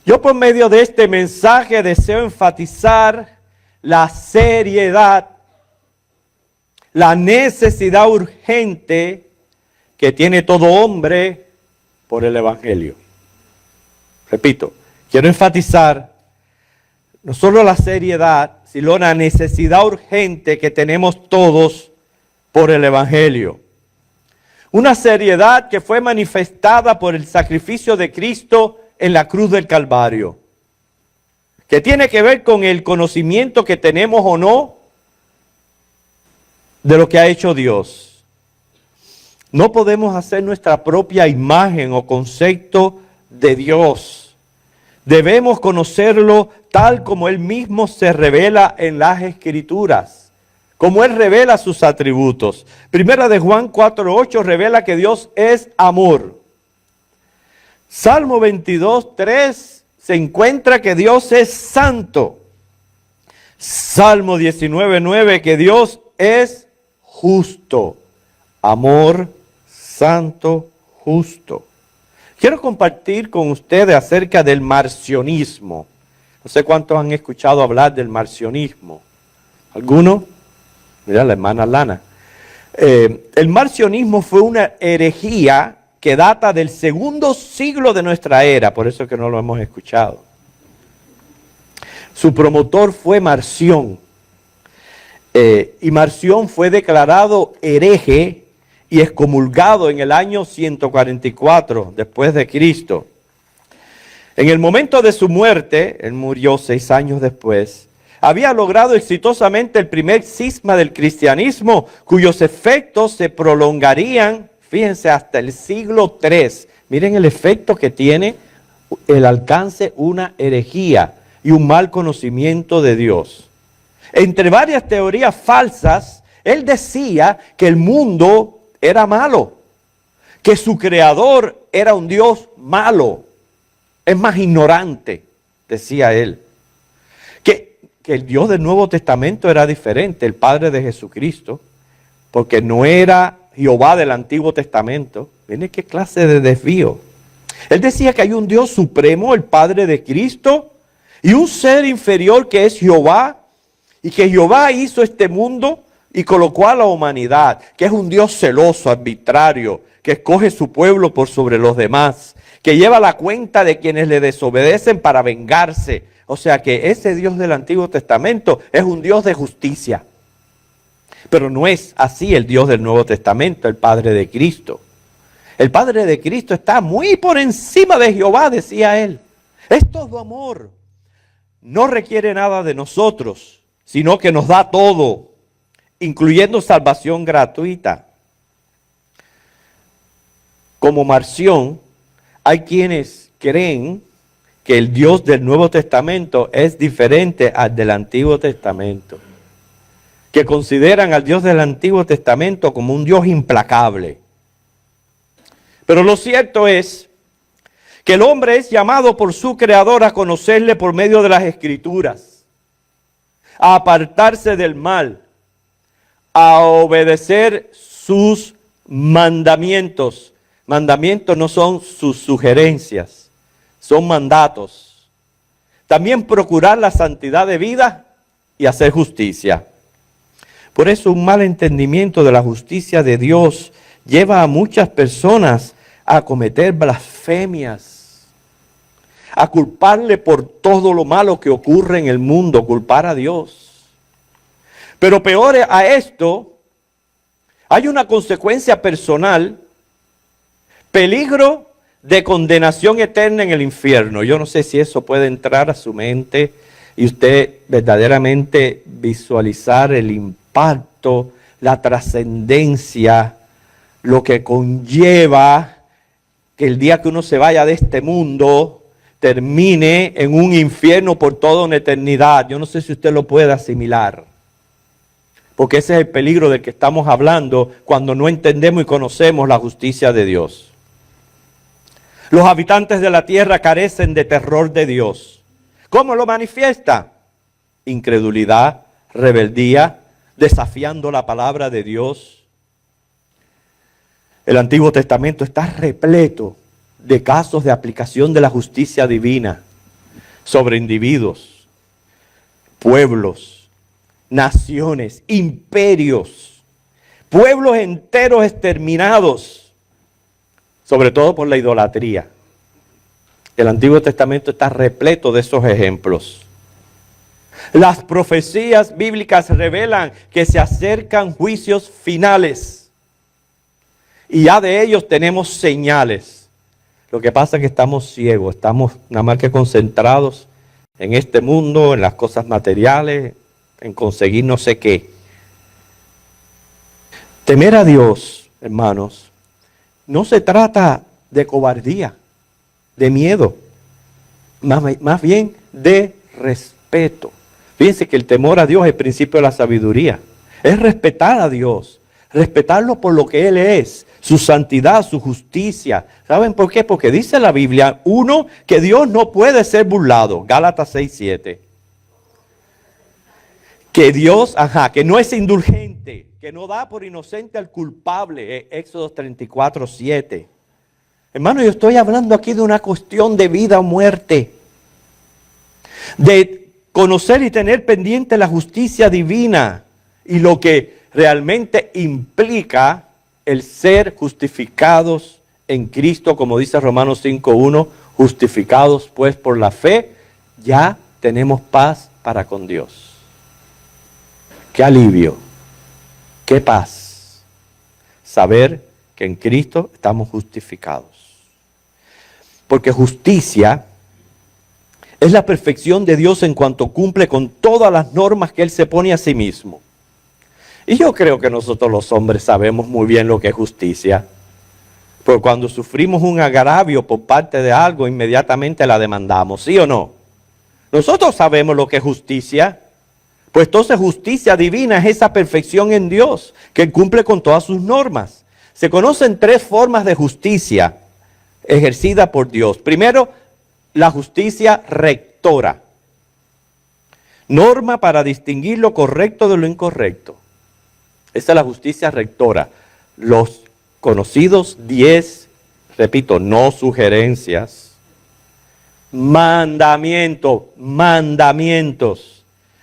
Yo por medio de este mensaje deseo enfatizar la seriedad, la necesidad urgente que tiene todo hombre por el Evangelio. Repito, quiero enfatizar no solo la seriedad, sino la necesidad urgente que tenemos todos por el Evangelio. Una seriedad que fue manifestada por el sacrificio de Cristo en la cruz del Calvario, que tiene que ver con el conocimiento que tenemos o no de lo que ha hecho Dios. No podemos hacer nuestra propia imagen o concepto de Dios. Debemos conocerlo tal como Él mismo se revela en las Escrituras, como Él revela sus atributos. Primera de Juan 4:8 revela que Dios es amor. Salmo 22:3 se encuentra que Dios es santo. Salmo 19:9 que Dios es justo. Amor, santo, justo. Quiero compartir con ustedes acerca del marcionismo. No sé cuántos han escuchado hablar del marcionismo. ¿Alguno? Mira, la hermana Lana. El marcionismo fue una herejía que data del segundo siglo de nuestra era, por eso es que no lo hemos escuchado. Su promotor fue Marción, y Marción fue declarado hereje y excomulgado en el año 144 después de Cristo. En el momento de su muerte, él murió 6 años después, había logrado exitosamente el primer cisma del cristianismo, cuyos efectos se prolongarían, fíjense, hasta el siglo III. Miren el efecto que tiene el alcance una herejía y un mal conocimiento de Dios. Entre varias teorías falsas, él decía que el mundo era malo, que su creador era un Dios malo, es más ignorante, decía él. Que el Dios del Nuevo Testamento era diferente, el Padre de Jesucristo, porque no era Jehová del Antiguo Testamento. Miren qué clase de desvío. Él decía que hay un Dios supremo, el Padre de Cristo, y un ser inferior que es Jehová, y que Jehová hizo este mundo y colocó a la humanidad, que es un Dios celoso, arbitrario, que escoge su pueblo por sobre los demás, que lleva la cuenta de quienes le desobedecen para vengarse. O sea que ese Dios del Antiguo Testamento es un Dios de justicia. Pero no es así el Dios del Nuevo Testamento, el Padre de Cristo. El Padre de Cristo está muy por encima de Jehová, decía él. Es todo amor. No requiere nada de nosotros, sino que nos da todo, incluyendo salvación gratuita. Como Marción, hay quienes creen que el Dios del Nuevo Testamento es diferente al del Antiguo Testamento, que consideran al Dios del Antiguo Testamento como un Dios implacable. Pero lo cierto es que el hombre es llamado por su Creador a conocerle por medio de las Escrituras, a apartarse del mal, a obedecer sus mandamientos. Mandamientos no son sus sugerencias, son mandatos. También procurar la santidad de vida y hacer justicia. Por eso un mal entendimiento de la justicia de Dios lleva a muchas personas a cometer blasfemias, a culparle por todo lo malo que ocurre en el mundo, culpar a Dios. Pero peor a esto, hay una consecuencia personal, peligro de condenación eterna en el infierno. Yo no sé si eso puede entrar a su mente y usted verdaderamente visualizar el impacto, la trascendencia, lo que conlleva que el día que uno se vaya de este mundo termine en un infierno por toda una eternidad. Yo no sé si usted lo puede asimilar, porque ese es el peligro del que estamos hablando cuando no entendemos y conocemos la justicia de Dios. Los habitantes de la tierra carecen de terror de Dios. ¿Cómo lo manifiesta? Incredulidad, rebeldía, desafiando la palabra de Dios. El Antiguo Testamento está repleto de casos de aplicación de la justicia divina. sobre individuos, pueblos, naciones, imperios, pueblos enteros exterminados, sobre todo por la idolatría. El Antiguo Testamento está repleto de esos ejemplos. Las profecías bíblicas revelan que se acercan juicios finales. Y ya de ellos tenemos señales. Lo que pasa es que estamos ciegos, estamos nada más que concentrados en este mundo, en las cosas materiales, en conseguir no sé qué. Temer a Dios, hermanos, no se trata de cobardía, de miedo, más bien de respeto. Fíjense que el temor a Dios es el principio de la sabiduría. Es respetar a Dios, respetarlo por lo que Él es, su santidad, su justicia. ¿Saben por qué? Porque dice la Biblia, uno, que Dios no puede ser burlado. Gálatas 6:7. Que Dios, que no es indulgente, que no da por inocente al culpable. Éxodo 34:7. Hermano, yo estoy hablando aquí de una cuestión de vida o muerte. De conocer y tener pendiente la justicia divina y lo que realmente implica el ser justificados en Cristo, como dice Romanos 5:1, justificados pues por la fe, ya tenemos paz para con Dios. Qué alivio, qué paz, saber que en Cristo estamos justificados. Porque justicia es la perfección de Dios en cuanto cumple con todas las normas que Él se pone a sí mismo. Y yo creo que nosotros los hombres sabemos muy bien lo que es justicia. Porque cuando sufrimos un agravio por parte de algo, inmediatamente la demandamos, ¿sí o no? Nosotros sabemos lo que es justicia. Pues entonces justicia divina es esa perfección en Dios, que cumple con todas sus normas. Se conocen tres formas de justicia ejercida por Dios. Primero, la justicia rectora. Norma para distinguir lo correcto de lo incorrecto. Esa es la justicia rectora. Los conocidos 10, repito, no sugerencias, mandamientos.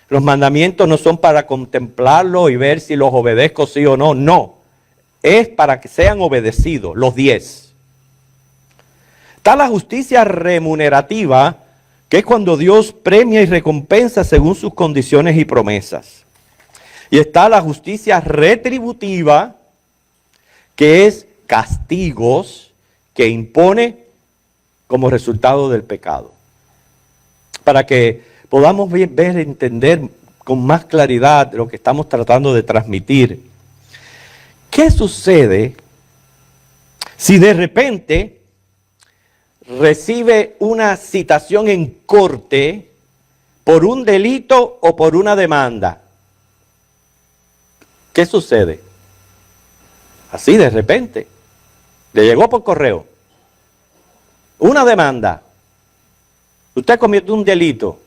Los mandamientos no son para contemplarlos y ver si los obedezco sí o no, no. Es para que sean obedecidos, los 10. Está la justicia remunerativa, que es cuando Dios premia y recompensa según sus condiciones y promesas. Y está la justicia retributiva, que es castigos que impone como resultado del pecado. Para que podamos ver, entender con más claridad lo que estamos tratando de transmitir. ¿Qué sucede si de repente recibe una citación en corte por un delito o por una demanda? ¿Qué sucede? Así de repente, le llegó por correo una demanda. Usted cometió un delito.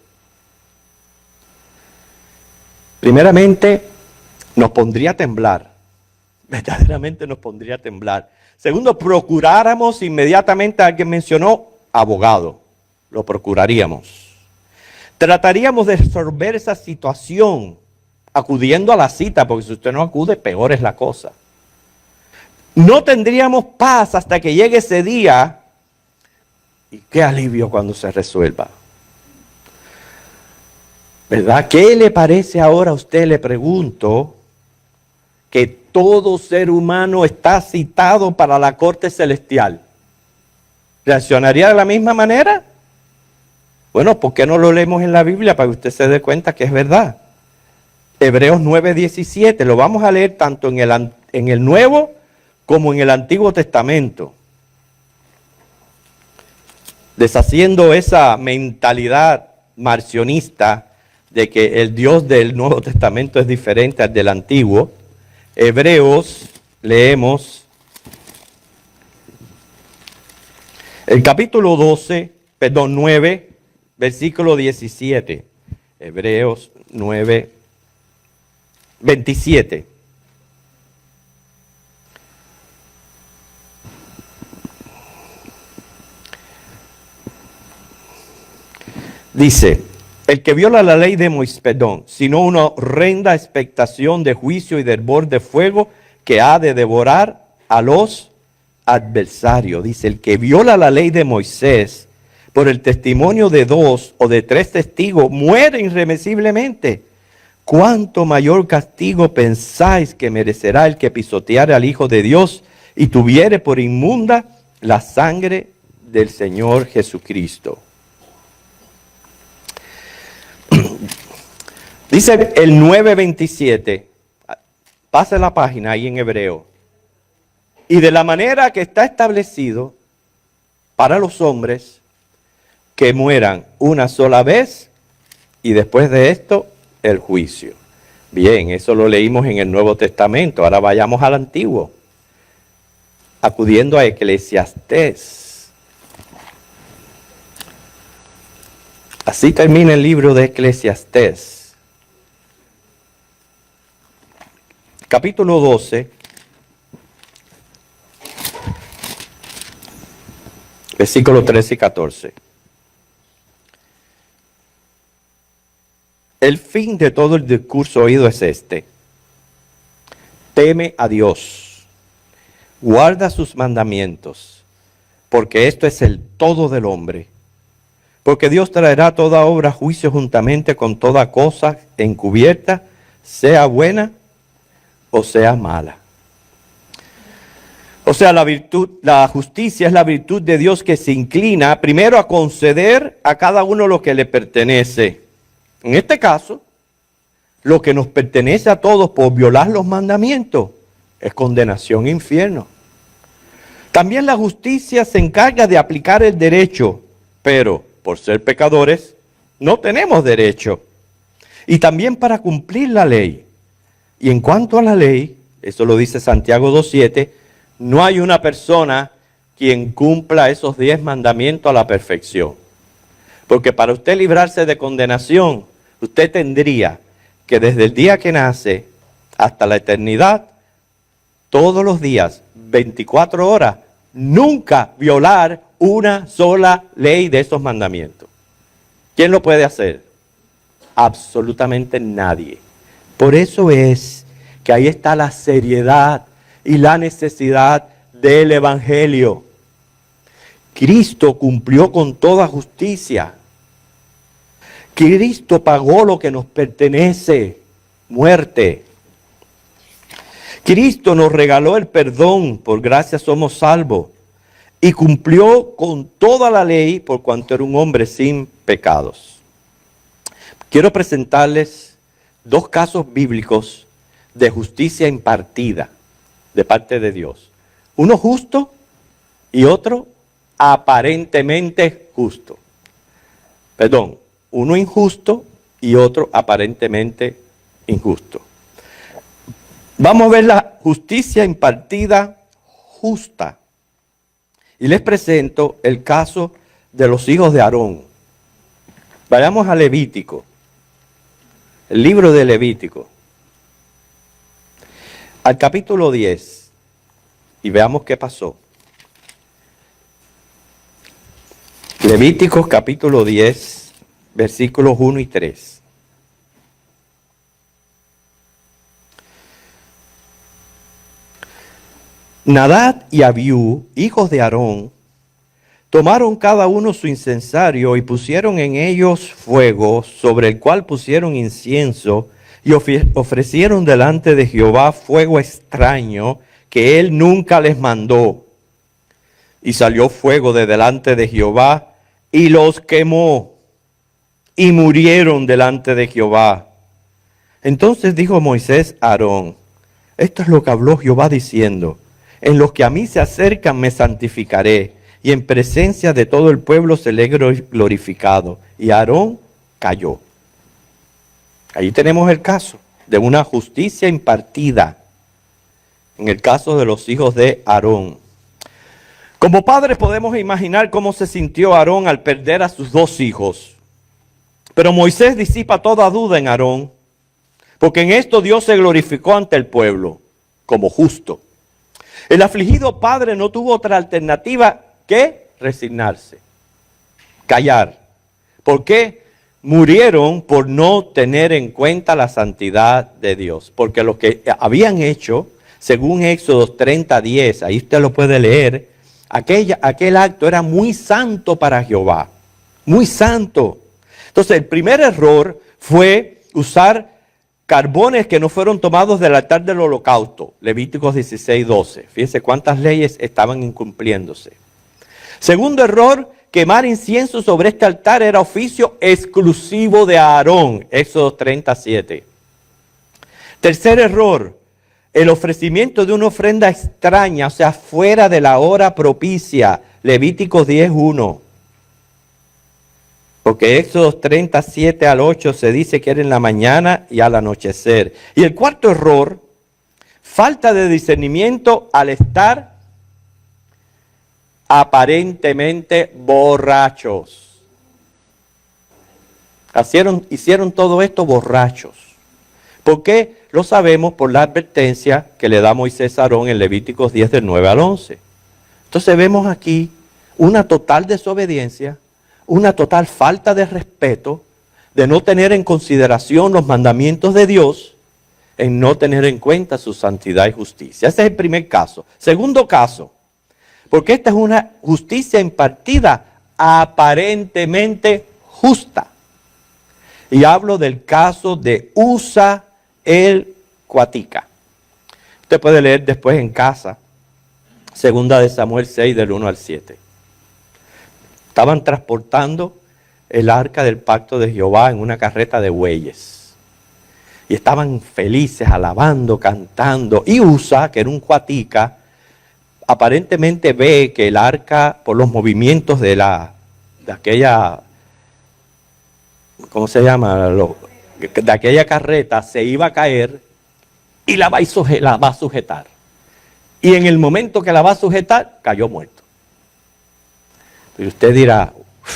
Primeramente, nos pondría a temblar. Verdaderamente nos pondría a temblar. Segundo, procuráramos inmediatamente, alguien mencionó, abogado. Lo procuraríamos. Trataríamos de resolver esa situación acudiendo a la cita, porque si usted no acude, peor es la cosa. No tendríamos paz hasta que llegue ese día. Y qué alivio cuando se resuelva. ¿Verdad? ¿Qué le parece ahora a usted, le pregunto, que todo ser humano está citado para la corte celestial? ¿Reaccionaría de la misma manera? Bueno, ¿por qué no lo leemos en la Biblia para que usted se dé cuenta que es verdad? Hebreos 9:17, lo vamos a leer tanto en el Nuevo como en el Antiguo Testamento. Deshaciendo esa mentalidad marcionista de que el Dios del Nuevo Testamento es diferente al del Antiguo. Hebreos, leemos el capítulo 9, versículo 17. Hebreos 9, 27. Dice, el que viola la ley de Moisés, perdón, sino una horrenda expectación de juicio y de hervor de fuego que ha de devorar a los adversarios. Dice, el que viola la ley de Moisés por el testimonio de 2 o de 3 testigos muere irremisiblemente. ¿Cuánto mayor castigo pensáis que merecerá el que pisoteare al Hijo de Dios y tuviere por inmunda la sangre del Señor Jesucristo? Dice el 9:27, pase la página ahí en hebreo. Y de la manera que está establecido para los hombres que mueran una sola vez y después de esto el juicio. Bien, eso lo leímos en el Nuevo Testamento. Ahora vayamos al Antiguo, acudiendo a Eclesiastés. Así termina el libro de Eclesiastés. Capítulo 12, versículos 13 y 14. El fin de todo el discurso oído es este: teme a Dios, guarda sus mandamientos, porque esto es el todo del hombre. Porque Dios traerá toda obra a juicio juntamente con toda cosa encubierta, sea buena o sea mala. O sea, la justicia es la virtud de Dios que se inclina primero a conceder a cada uno lo que le pertenece. En este caso, lo que nos pertenece a todos por violar los mandamientos es condenación e infierno. También la justicia se encarga de aplicar el derecho, pero por ser pecadores no tenemos derecho. Y también para cumplir la ley. Y en cuanto a la ley, eso lo dice Santiago 2:7, no hay una persona quien cumpla esos 10 mandamientos a la perfección. Porque para usted librarse de condenación, usted tendría que desde el día que nace hasta la eternidad, todos los días, 24 horas, nunca violar una sola ley de esos mandamientos. ¿Quién lo puede hacer? Absolutamente nadie. Por eso es que ahí está la seriedad y la necesidad del Evangelio. Cristo cumplió con toda justicia. Cristo pagó lo que nos pertenece, muerte. Cristo nos regaló el perdón, por gracia somos salvos. Y cumplió con toda la ley por cuanto era un hombre sin pecados. Quiero presentarles 2 casos bíblicos de justicia impartida de parte de Dios. Uno justo y otro aparentemente justo. Perdón, uno injusto y otro aparentemente injusto. Vamos a ver la justicia impartida justa. Y les presento el caso de los hijos de Aarón. Vayamos a Levítico, el libro de Levítico, al capítulo 10, y veamos qué pasó. Levíticos capítulo 10, versículos 1 y 3. Nadab y Abiú, hijos de Aarón, tomaron cada uno su incensario y pusieron en ellos fuego, sobre el cual pusieron incienso, y ofrecieron delante de Jehová fuego extraño que él nunca les mandó. Y salió fuego de delante de Jehová y los quemó, y murieron delante de Jehová. Entonces dijo Moisés a Aarón: esto es lo que habló Jehová diciendo: en los que a mí se acercan me santificaré, y en presencia de todo el pueblo seré glorificado. Y Aarón cayó. Ahí tenemos el caso de una justicia impartida, en el caso de los hijos de Aarón. Como padres podemos imaginar cómo se sintió Aarón al perder a sus 2 hijos. Pero Moisés disipa toda duda en Aarón, porque en esto Dios se glorificó ante el pueblo como justo. El afligido padre no tuvo otra alternativa que resignarse, callar. ¿Por qué? murieron por no tener en cuenta la santidad de Dios. Porque lo que habían hecho, según Éxodo 30:10, ahí usted lo puede leer, aquel acto era muy santo para Jehová. Muy santo. Entonces el primer error fue usar carbones que no fueron tomados del altar del holocausto. Levíticos 16:12. Fíjense cuántas leyes estaban incumpliéndose. Segundo error, quemar incienso sobre este altar era oficio exclusivo de Aarón. Éxodo 37. Tercer error, el ofrecimiento de una ofrenda extraña, o sea, fuera de la hora propicia. Levíticos 10:1. Porque Éxodo 37:8 se dice que era en la mañana y al anochecer. Y el cuarto error, falta de discernimiento al estar aparentemente borrachos. Hicieron todo esto borrachos. ¿Por qué? Lo sabemos por la advertencia que le da Moisés a Aarón en Levíticos 10 del 9 al 11. Entonces vemos aquí una total desobediencia, una total falta de respeto, de no tener en consideración los mandamientos de Dios, en no tener en cuenta su santidad y justicia. Ese es el primer caso. Segundo caso, porque esta es una justicia impartida aparentemente justa. Y hablo del caso de Usa el Cuatica. Usted puede leer después en casa, 2 de Samuel 6 del 1 al 7. Estaban transportando el arca del pacto de Jehová en una carreta de bueyes. Y estaban felices, alabando, cantando. Y Usa, que era un cuatica, aparentemente ve que el arca, por los movimientos de aquella, ¿cómo se llama? De aquella carreta, se iba a caer y la va a sujetar. Y en el momento que la va a sujetar, cayó muerto. Y usted dirá,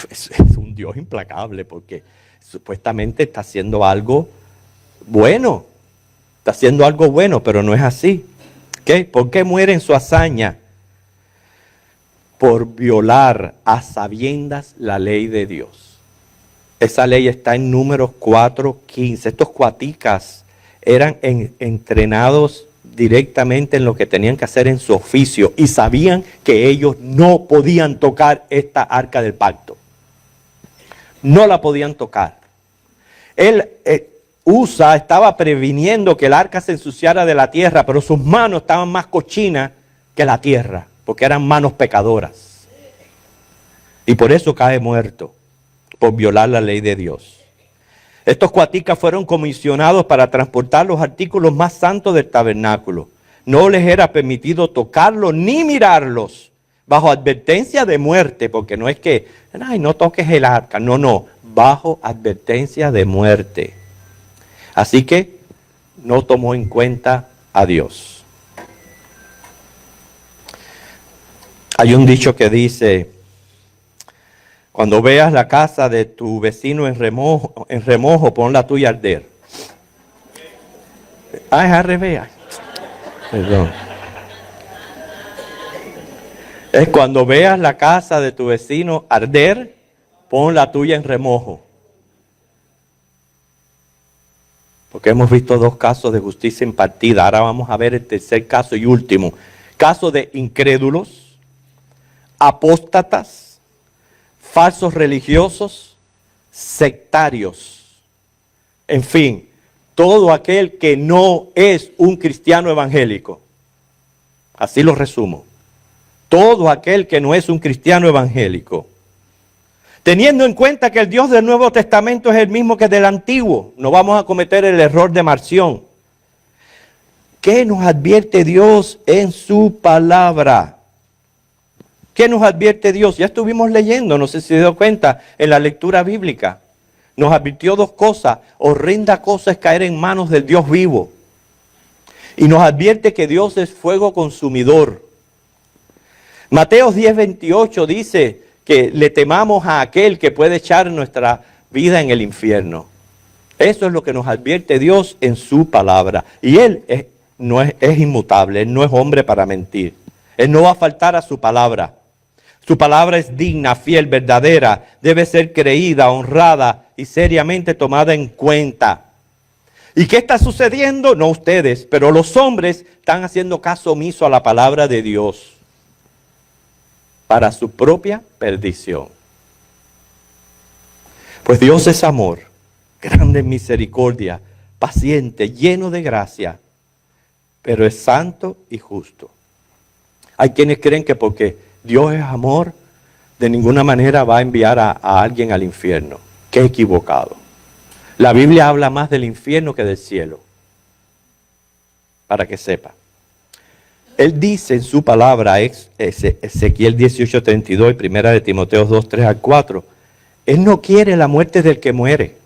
es un Dios implacable porque supuestamente está haciendo algo bueno. Está haciendo algo bueno, pero no es así. ¿Qué? ¿Por qué muere en su hazaña? Por violar a sabiendas la ley de Dios. Esa ley está en Números 4:15. Estos cuaticas eran entrenados directamente en lo que tenían que hacer en su oficio y sabían que ellos no podían tocar esta arca del pacto. No la podían tocar. Usa estaba previniendo que el arca se ensuciara de la tierra, pero sus manos estaban más cochinas que la tierra, porque eran manos pecadoras. Y por eso cae muerto, por violar la ley de Dios. Estos cuaticas fueron comisionados para transportar los artículos más santos del tabernáculo. No les era permitido tocarlos ni mirarlos, bajo advertencia de muerte, porque no es que, ay, no toques el arca, no, bajo advertencia de muerte. Así que no tomó en cuenta a Dios. Hay un dicho que dice, cuando veas la casa de tu vecino en remojo, pon la tuya a arder. Ah, es al revés. Perdón. Es cuando veas la casa de tu vecino arder, pon la tuya en remojo. Porque hemos visto dos casos de justicia impartida. Ahora vamos a ver el tercer caso y último. Caso de incrédulos, apóstatas, falsos religiosos, sectarios. En fin, todo aquel que no es un cristiano evangélico. Así lo resumo. Todo aquel que no es un cristiano evangélico. Teniendo en cuenta que el Dios del Nuevo Testamento es el mismo que del Antiguo, no vamos a cometer el error de Marción. ¿Qué nos advierte Dios en su palabra? ¿Qué nos advierte Dios? Ya estuvimos leyendo, no sé si se dio cuenta, en la lectura bíblica. Nos advirtió dos cosas. Horrenda cosa es caer en manos del Dios vivo. Y nos advierte que Dios es fuego consumidor. Mateo 10:28 dice que le temamos a aquel que puede echar nuestra vida en el infierno. Eso es lo que nos advierte Dios en su palabra. Y Él es inmutable, Él no es hombre para mentir. Él no va a faltar a su palabra. Su palabra es digna, fiel, verdadera, debe ser creída, honrada y seriamente tomada en cuenta. ¿Y qué está sucediendo? No ustedes, pero los hombres están haciendo caso omiso a la palabra de Dios para su propia perdición. Pues Dios es amor, grande en misericordia, paciente, lleno de gracia, pero es santo y justo. Hay quienes creen que porque Dios es amor, de ninguna manera va a enviar a alguien al infierno. Qué equivocado. La Biblia habla más del infierno que del cielo, para que sepa. Él dice en su palabra, Ezequiel 18:32 y 1 de Timoteo 2:3-4, Él no quiere la muerte del que muere.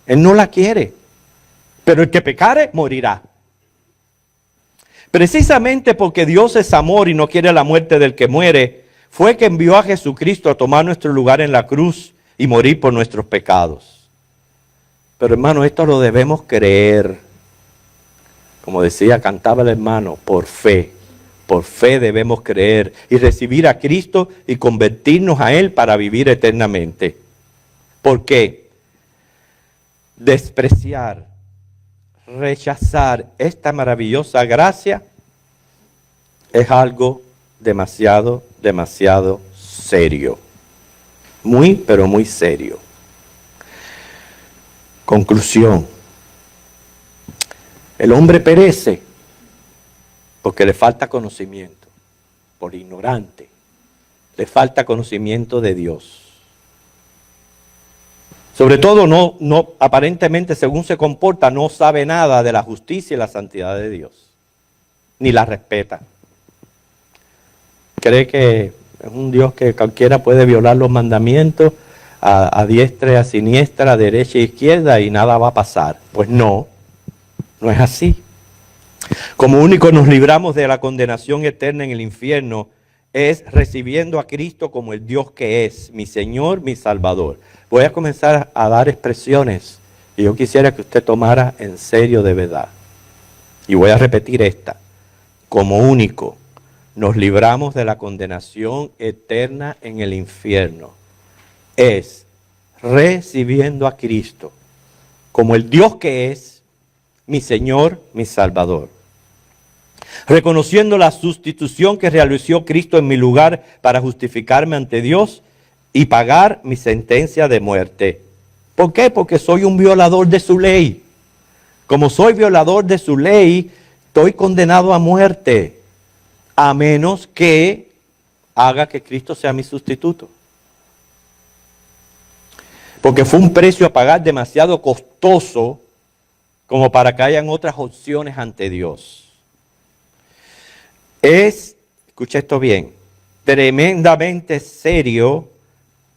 Él no la quiere. Pero el que pecare, morirá. Precisamente porque Dios es amor y no quiere la muerte del que muere, fue que envió a Jesucristo a tomar nuestro lugar en la cruz y morir por nuestros pecados. Pero hermano, esto lo debemos creer. Como decía, cantaba el hermano, por fe. Por fe debemos creer y recibir a Cristo y convertirnos a Él para vivir eternamente. ¿Por qué? Despreciar, rechazar esta maravillosa gracia es algo demasiado, demasiado serio. Muy, pero muy serio. Conclusión. El hombre perece porque le falta conocimiento, por ignorante. Le falta conocimiento de Dios. Sobre todo, no, aparentemente, según se comporta, no sabe nada de la justicia y la santidad de Dios. Ni la respeta. Cree que es un Dios que cualquiera puede violar los mandamientos a diestra y a siniestra, a derecha e izquierda y nada va a pasar. Pues no es así. Como único nos libramos de la condenación eterna en el infierno es recibiendo a Cristo como el Dios que es, mi Señor, mi Salvador. Voy a comenzar a dar expresiones y yo quisiera que usted tomara en serio de verdad. Y voy a repetir esta. Como único nos libramos de la condenación eterna en el infierno es recibiendo a Cristo como el Dios que es, mi Señor, mi Salvador. Reconociendo la sustitución que realizó Cristo en mi lugar para justificarme ante Dios y pagar mi sentencia de muerte. ¿Por qué? Porque soy un violador de su ley. Como soy violador de su ley, estoy condenado a muerte, a menos que haga que Cristo sea mi sustituto. Porque fue un precio a pagar demasiado costoso como para que hayan otras opciones ante Dios. Escucha esto bien, tremendamente serio,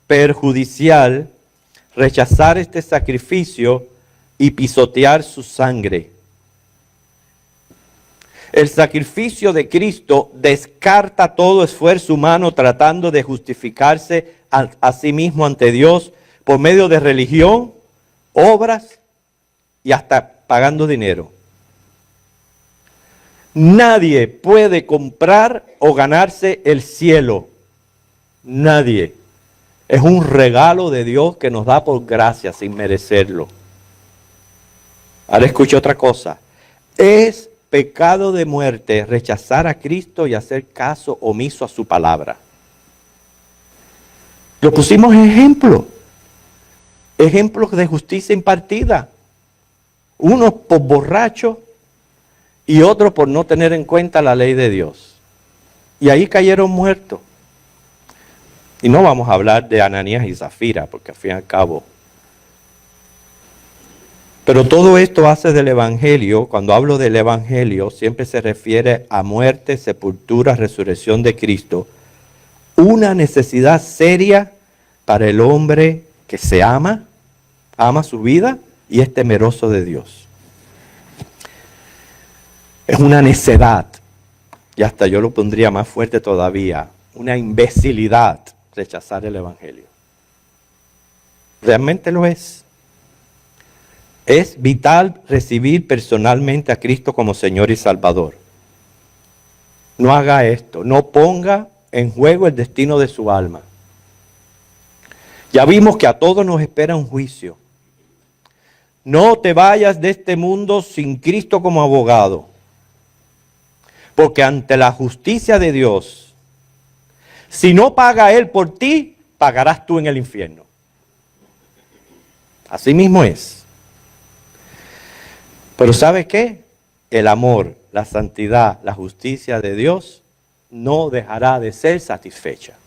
perjudicial, rechazar este sacrificio y pisotear su sangre. El sacrificio de Cristo descarta todo esfuerzo humano tratando de justificarse a sí mismo ante Dios por medio de religión, obras y hasta pagando dinero. Nadie puede comprar o ganarse el cielo. Nadie. Es un regalo de Dios que nos da por gracia sin merecerlo. Ahora escuche otra cosa. Es pecado de muerte rechazar a Cristo y hacer caso omiso a su palabra. Lo pusimos en ejemplo. Ejemplos de justicia impartida. Uno por borracho y otro por no tener en cuenta la ley de Dios. Y ahí cayeron muertos. Y no vamos a hablar de Ananías y Zafira, porque al fin y al cabo. Pero todo esto hace del Evangelio, cuando hablo del Evangelio, siempre se refiere a muerte, sepultura, resurrección de Cristo. Una necesidad seria para el hombre que se ama su vida y es temeroso de Dios. Es una necedad, y hasta yo lo pondría más fuerte todavía, una imbecilidad rechazar el Evangelio. Realmente lo es. Es vital recibir personalmente a Cristo como Señor y Salvador. No haga esto, no ponga en juego el destino de su alma. Ya vimos que a todos nos espera un juicio. no te vayas de este mundo sin Cristo como abogado. Porque ante la justicia de Dios, si no paga Él por ti, pagarás tú en el infierno. Así mismo es. Pero ¿sabes qué? El amor, la santidad, la justicia de Dios no dejará de ser satisfecha.